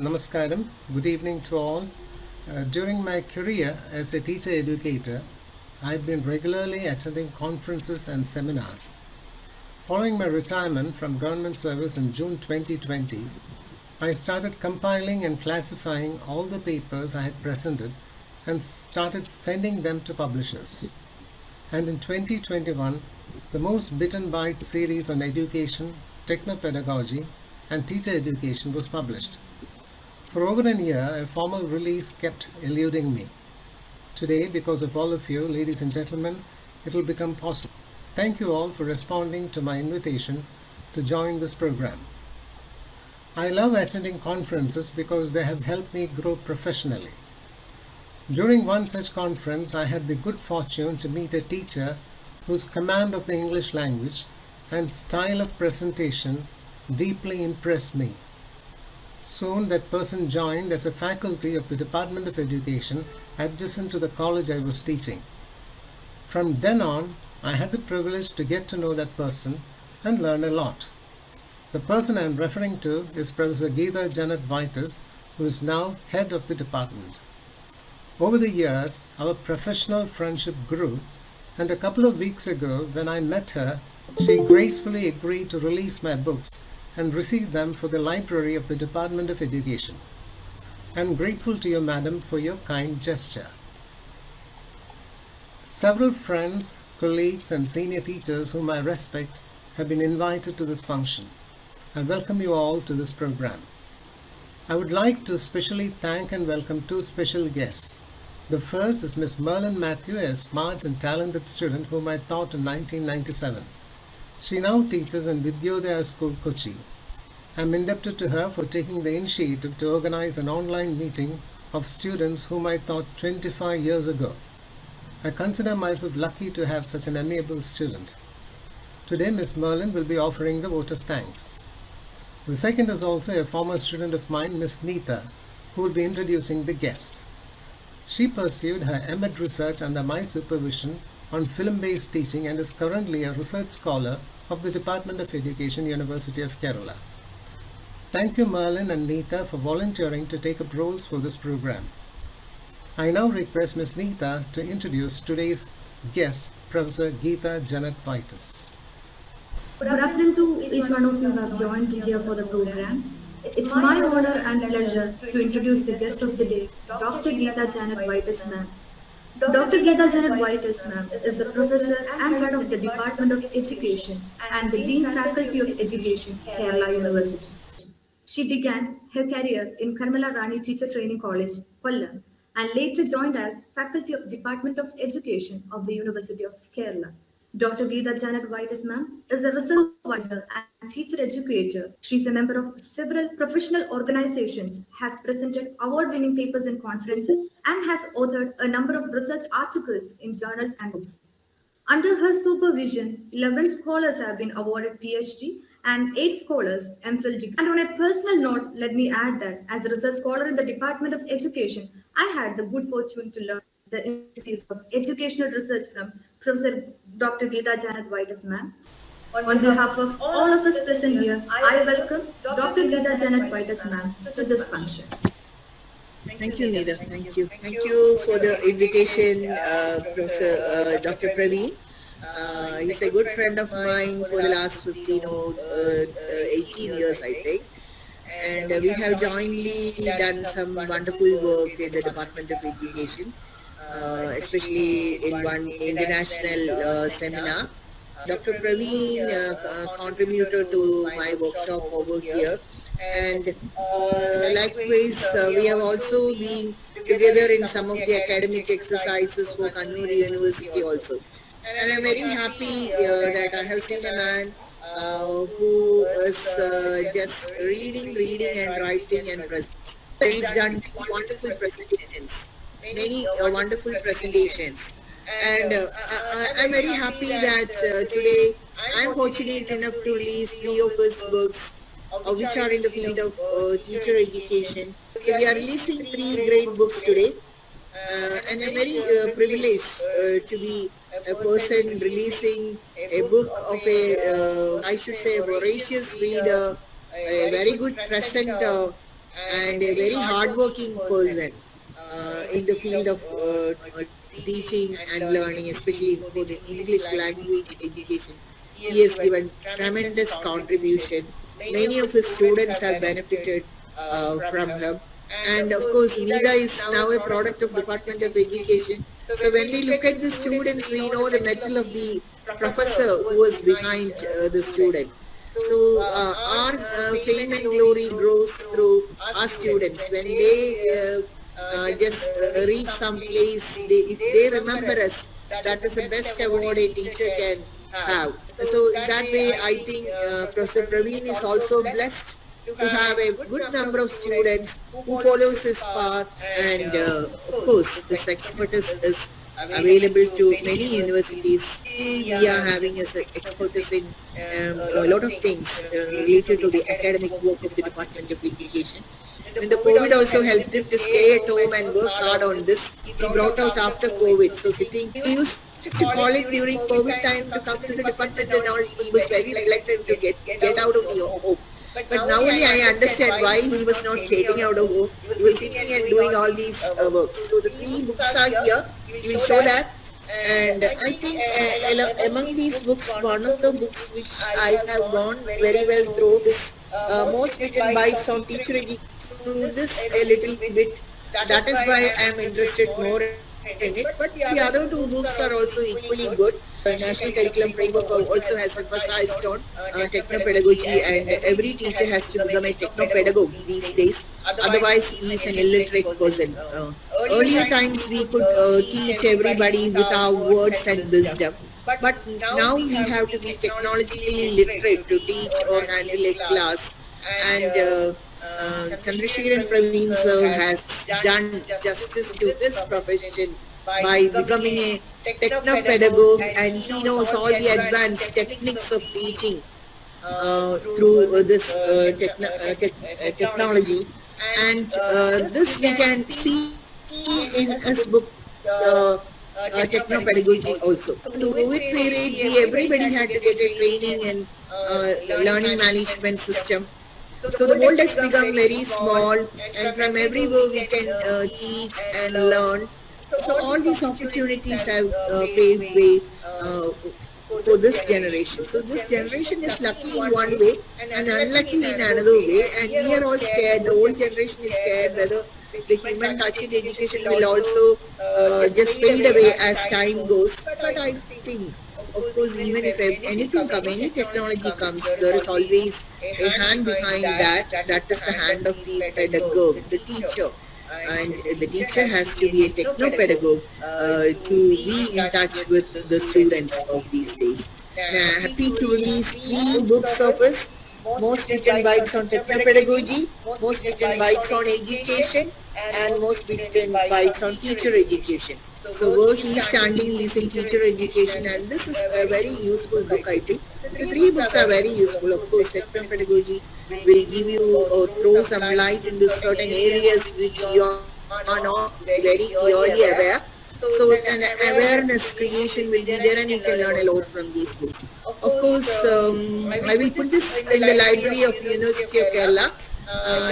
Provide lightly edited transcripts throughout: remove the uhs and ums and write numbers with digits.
Namaskaram. Good evening to all. During my career as a teacher educator, I've been regularly attending conferences and seminars. Following my retirement from government service in June 2020, I started compiling and classifying all the papers I had presented and started sending them to publishers. And in 2021, the Most Bitten Bytes Series on Education, Techno-Pedagogy and Teacher Education was published. For over a year, a formal release kept eluding me. Today, because of all of you, ladies and gentlemen, it will become possible. Thank you all for responding to my invitation to join this program. I love attending conferences because they have helped me grow professionally. During one such conference, I had the good fortune to meet a teacher whose command of the English language and style of presentation deeply impressed me. Soon that person joined as a faculty of the Department of Education adjacent to the college I was teaching. From then on, I had the privilege to get to know that person and learn a lot. The person I am referring to is Professor Geetha Janet Vitus, who is now head of the department. Over the years, our professional friendship grew, and a couple of weeks ago, when I met her, she gracefully agreed to release my books and receive them for the library of the Department of Education. I am grateful to you, madam, for your kind gesture. Several friends, colleagues, and senior teachers whom I respect have been invited to this function. I welcome you all to this program. I would like to specially thank and welcome two special guests. The first is Miss Merlin Matthew, a smart and talented student whom I taught in 1997. She now teaches in Vidyodaya School, Kochi. I am indebted to her for taking the initiative to organize an online meeting of students whom I taught 25 years ago. I consider myself lucky to have such an amiable student. Today, Miss Merlin will be offering the vote of thanks. The second is also a former student of mine, Miss Neetha, who will be introducing the guest. She pursued her M.Ed research under my supervision on film-based teaching and is currently a research scholar of the Department of Education, University of Kerala. Thank you, Merlin and Neetha, for volunteering to take up roles for this program. I now request Ms. Neetha to introduce today's guest, Professor Geetha Janet Vitus. Good afternoon to each one of you who have joined here for the program. It's my honor and pleasure to introduce the guest of the day, Dr. Geetha Janet Vitus, ma'am. Dr. Geetha Janet Vitus, ma'am, is the professor and head of the Department of Education and the Dean Faculty of Education, Kerala University. She began her career in Karmala Rani Teacher Training College, Kollam, and later joined as faculty of Department of Education of the University of Kerala. Dr. Geetha Janet Vitus, ma'am, is a research advisor and teacher educator. She is a member of several professional organizations, has presented award-winning papers in conferences, and has authored a number of research articles in journals and books. Under her supervision, 11 scholars have been awarded PhD and 8 scholars MPhil degree. And on a personal note, let me add that as a research scholar in the Department of Education, I had the good fortune to learn the intricacies of educational research from Professor Dr. Geetha Janet Vitus, ma'am. On behalf of all of us present here, I welcome Dr. Geetha Janet Vitus, ma'am, to this function. Thank you, Neetha. Thank you. Thank you for the invitation, Professor Dr. Praveen. He's a good friend of mine for the last 15 or 18 years, I think. And we have jointly done some wonderful work in the Department of Education, especially in one international seminar. Dr. Praveen contributed to my workshop over here. And likewise, we have also been together in some of the academic exercises for Kannur University also. And I'm very happy that I have seen a man who is just reading and writing and presenting. He's done wonderful presentations, many wonderful presentations. And I'm very happy that today I'm fortunate enough to release 3 of his books, which are in the field of teacher education. So we are releasing 3 great books today, and I'm very privileged to be a person releasing a book of a, I should say, a voracious reader, a very good presenter, and a very hardworking person in the field of teaching and learning, especially for the English language education. He has given tremendous contribution. Many of his students have benefited from him. And of course, Nida is now a product of Department of Education. So when we look at the students, we know the mettle of the professor who was behind the student. So our fame and glory grows through our students. When they just reach some place, if they remember us, that is the best award a teacher can have. So in that way, I think Professor Praveen is also blessed to have a good number of students who follows his path, and of course this expertise is available to many universities. We are having as expertise in a lot of things related to the academic work of the Department of Education. When the COVID also helped him to stay at home and work hard on this, he brought out after COVID. So sitting, he used to call it during COVID time to come to the department and all. He was very reluctant to get out of the home. But now only I understand why he was not getting out of home. He was sitting and doing all these works. So the 3 books are here. We will show that. And I think among these books, one of the books which I have gone very well through is Most Bitten Bytes on Teacher Education. Through this a little bit. That is why I am interested more in it. But the other 2 books are also equally good. The National Curriculum Framework also has emphasized on techno-pedagogy, and every teacher has to become a techno-pedagogue these days. Otherwise, he is an illiterate person. Earlier times, we could teach everybody with our words and wisdom. But now we have to be technologically literate to teach or handle a class. And Chandrasekharan Praveen sir has done justice to this profession by becoming a techno-pedagogue, and he knows all the advanced techniques of teaching through this technology. And this we can see in his book, Techno-Pedagogy also. In the COVID period, everybody had to get a training in learning management system. So the world has become very small, and from everywhere we can teach and learn. So all these opportunities have paved way for this generation. So this generation is lucky in one way and unlucky in another way, and we are all scared. The old generation is scared whether the human touch in education will also just fade away as time goes. But I think, of course, even if anything comes, any technology comes, there is always a hand behind that. That is the hand of the pedagogue, the teacher. And the teacher has to be a techno-pedagogue to be in touch with the students of these days. Happy to release 3 books of his: Most Bitten Bytes on Techno-Pedagogy, Most Bitten Bytes on Education, and Most Bitten Bytes on Teacher Education. So where he is standing, he is in teacher education, and this is a very useful book, I think. The 3 books are very useful. Of course, Techno-Pedagogy will give you or throw some light into certain areas which you are not very clearly aware. So an awareness creation will be there, and you can learn a lot from these books. Of course, I will put this in the library of University of Kerala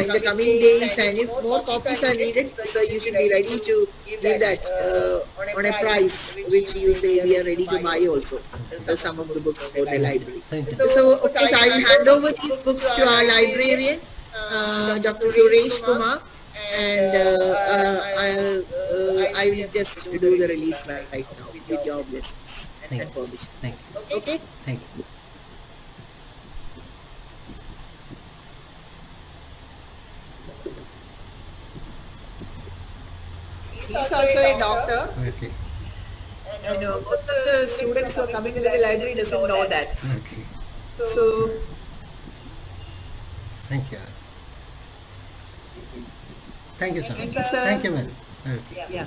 in the coming days, and if more copies are needed, so you should be ready to give that on a price which you say we are ready to buy also. Some of the books for the library. So of course I will hand over these books to our librarian, Dr. Suresh Kumar, and I will just do the release right now with your blessings and permission. Thank you. Okay? Thank you. He is also a doctor. Okay. And most of the students who are coming to the library doesn't know that. Okay. So, Thank you. Thank you, sir. Thank you, sir. Thank you, madam. Okay. yeah.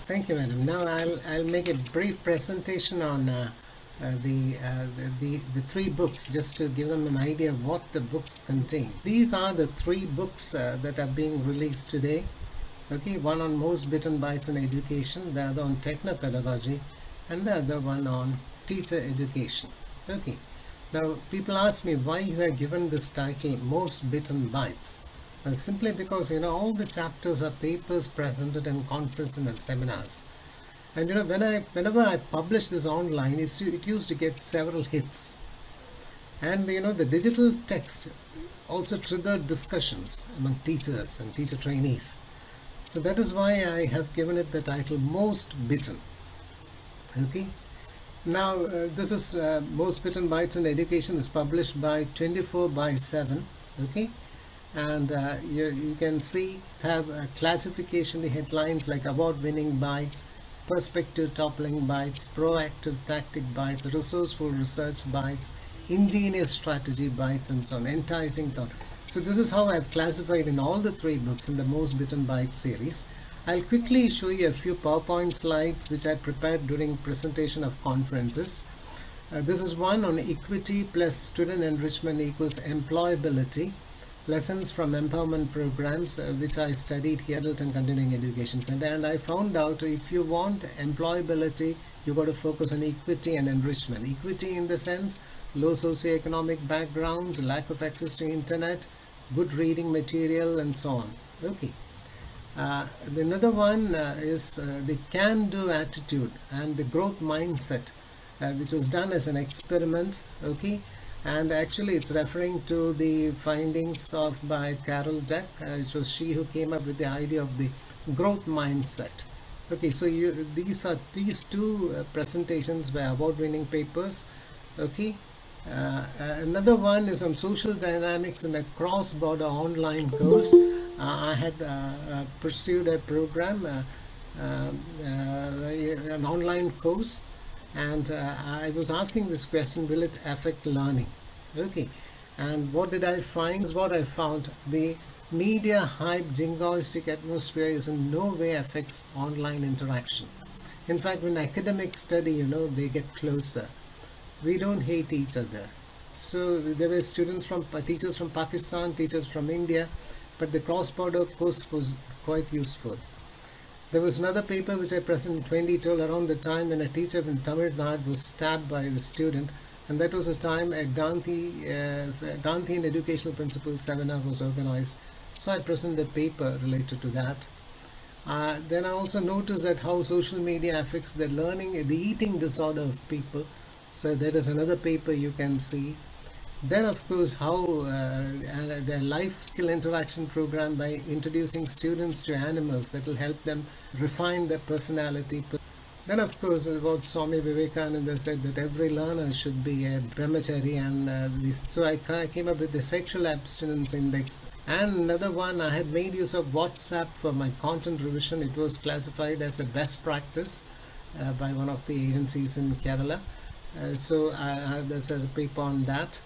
Thank you, madam. Now I'll make a brief presentation on the 3 books, just to give them an idea of what the books contain. These are the 3 books that are being released today. Okay, one on Most Bitten Bytes on Education, the other on Techno-Pedagogy, and the other one on Teacher Education. Okay, Now, people ask me why you have given this title Most Bitten Bytes. Well, simply because, all the chapters are papers presented in conferences and seminars. And, whenever I publish this online, it used to get several hits. And, the digital text also triggered discussions among teachers and teacher trainees. So that is why I have given it the title Most Bitten. Okay. Now, this is Most Bitten Bytes in Education is published by 24/7. Okay. And you can see have classification headlines like award-winning bytes, perspective toppling bytes, proactive tactic bytes, resourceful research bytes, ingenious strategy bytes, and so on, enticing thought. So this is how I've classified in all the 3 books in the Most Bitten Bytes series. I'll quickly show you a few PowerPoint slides which I prepared during presentation of conferences. This is one on equity plus student enrichment equals employability. Lessons from empowerment programs which I studied here at Littleton Continuing Education Center, and I found out if you want employability, you got to focus on equity and enrichment. Equity in the sense low socioeconomic background, lack of access to internet, good reading material, and so on. Okay. Another one is the can-do attitude and the growth mindset, which was done as an experiment. Okay. And actually it's referring to the findings by Carol Dweck. It was she who came up with the idea of the growth mindset. Okay, so these 2 presentations by award-winning papers. Okay, another one is on social dynamics in a cross-border online course. I had pursued a program, an online course. And I was asking this question, will it affect learning? Okay, and what did I find? What I found, the media hype jingoistic atmosphere is in no way affects online interaction. In fact, when academics study, they get closer. We don't hate each other. So there were students from teachers from Pakistan, teachers from India, but the cross-border course was quite useful. There was another paper which I presented in 2012 around the time when a teacher in Tamil Nadu was stabbed by the student, and that was the time a Gandhian Educational Principles seminar was organized. So I presented a paper related to that. Then I also noticed that how social media affects the learning, the eating disorder of people. So that is another paper you can see. Then of course how the life skill interaction program by introducing students to animals that will help them refine their personality. Then of course what Swami Vivekananda said that every learner should be a brahmachari, and so I came up with the sexual abstinence index. And another one, I had made use of WhatsApp for my content revision. It was classified as a best practice by one of the agencies in Kerala. So I have this as a paper on that.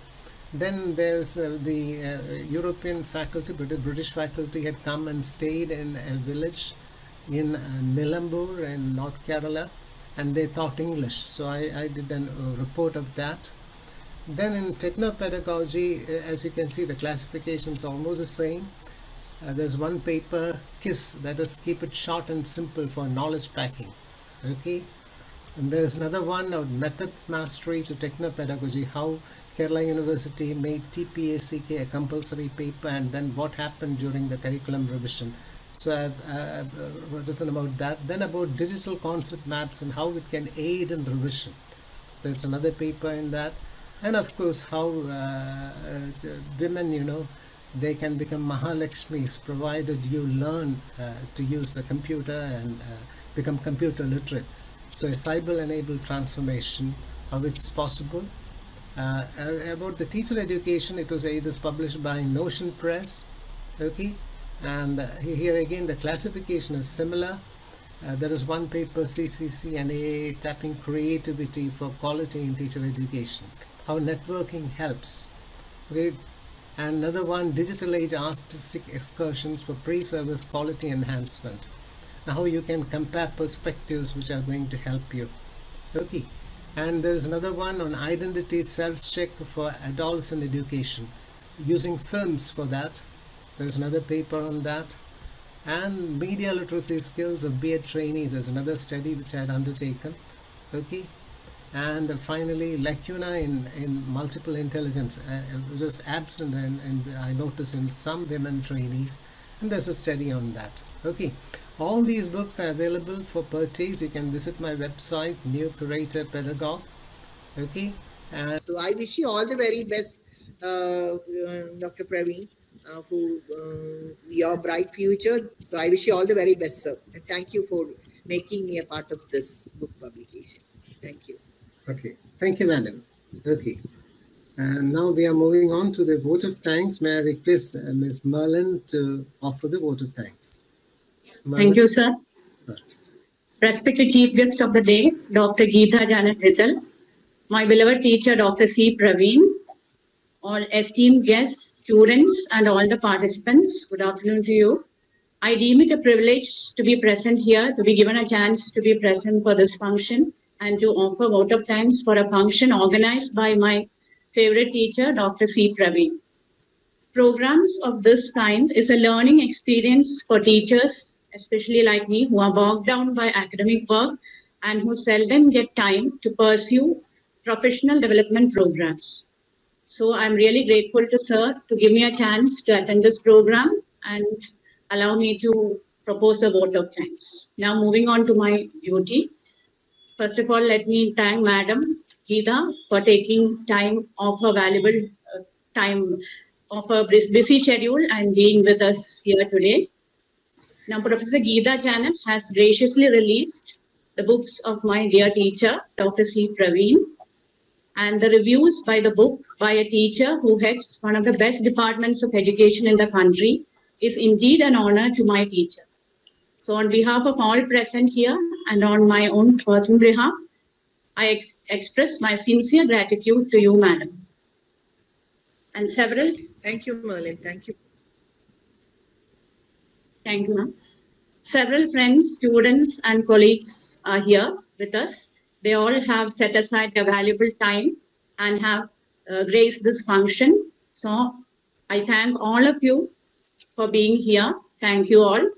Then there's the European faculty, British faculty had come and stayed in a village in Nilambur in North Kerala, and they taught English. So I did a report of that. Then in techno-pedagogy, as you can see, the classification is almost the same. There's one paper, KISS, that is keep it short and simple for knowledge packing. Okay. And there's another one on method mastery to techno-pedagogy, how Kerala University made TPACK a compulsory paper, and then what happened during the curriculum revision. So I've written about that. Then about digital concept maps and how it can aid in revision. There's another paper in that. And of course how women, they can become Mahalakshmis provided you learn to use the computer and become computer literate. So a cyber-enabled transformation, how it's possible. About the teacher education, it is published by Notion Press. Okay, and here again the classification is similar. There is one paper, CCC and AA, tapping creativity for quality in teacher education, how networking helps. Okay, and another one, digital age artistic excursions for pre-service quality enhancement. Now how you can compare perspectives which are going to help you. Okay. And there's another one on identity self-check for adolescent education, using films for that. There's another paper on that. And media literacy skills of BEd trainees. There's another study which I had undertaken. Okay. And finally, lacuna in multiple intelligence was absent, and I noticed in some women trainees, and there's a study on that. Okay, all these books are available for purchase. You can visit my website, New Curator Pedagogue. Okay, and so I wish you all the very best, Dr. Praveen, for your bright future. So I wish you all the very best, sir, and thank you for making me a part of this book publication. Thank you. okay, thank you, madam. Okay. And now we are moving on to the vote of thanks. May I request Ms. Merlin to offer the vote of thanks? Merlin. Thank you, sir. Respected Chief Guest of the day, Dr. Geetha Janet Vitus, my beloved teacher, Dr. C. Praveen, all esteemed guests, students, and all the participants, good afternoon to you. I deem it a privilege to be present here, to be given a chance to be present for this function, and to offer vote of thanks for a function organized by my favorite teacher, Dr. C. Praveen. Programs of this kind is a learning experience for teachers, especially like me, who are bogged down by academic work and who seldom get time to pursue professional development programs. So I'm really grateful to sir to give me a chance to attend this program and allow me to propose a vote of thanks. Now moving on to my duty. First of all, let me thank Madam Geetha for taking time of her valuable time of her busy schedule and being with us here today. Now, Professor Geetha Janet has graciously released the books of my dear teacher, Dr. C. Praveen, and the reviews by the book by a teacher who heads one of the best departments of education in the country is indeed an honor to my teacher. So on behalf of all present here and on my own personal behalf, I express my sincere gratitude to you, Madam. And several... Thank you, Merlin. Thank you. Thank you, ma'am. Several friends, students, and colleagues are here with us. They all have set aside their valuable time and have graced this function. So I thank all of you for being here. Thank you all.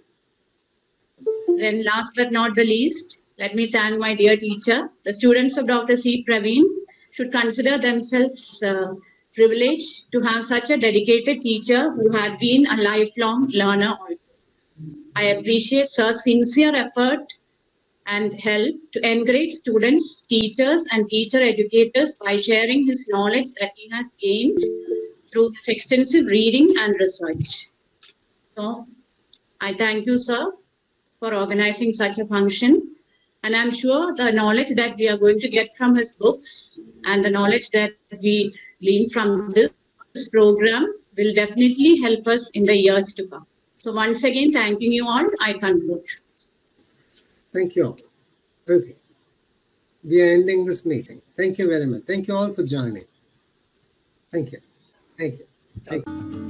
Then last but not the least, let me thank my dear teacher. The students of Dr. C. Praveen should consider themselves privileged to have such a dedicated teacher who had been a lifelong learner also. I appreciate Sir's sincere effort and help to encourage students, teachers, and teacher educators by sharing his knowledge that he has gained through his extensive reading and research. So, I thank you, sir, for organizing such a function. And I'm sure the knowledge that we are going to get from his books and the knowledge that we glean from this program will definitely help us in the years to come. So once again, thanking you all, I conclude. Thank you all. Okay. We are ending this meeting. Thank you very much. Thank you all for joining. Thank you. Thank you. Thank you.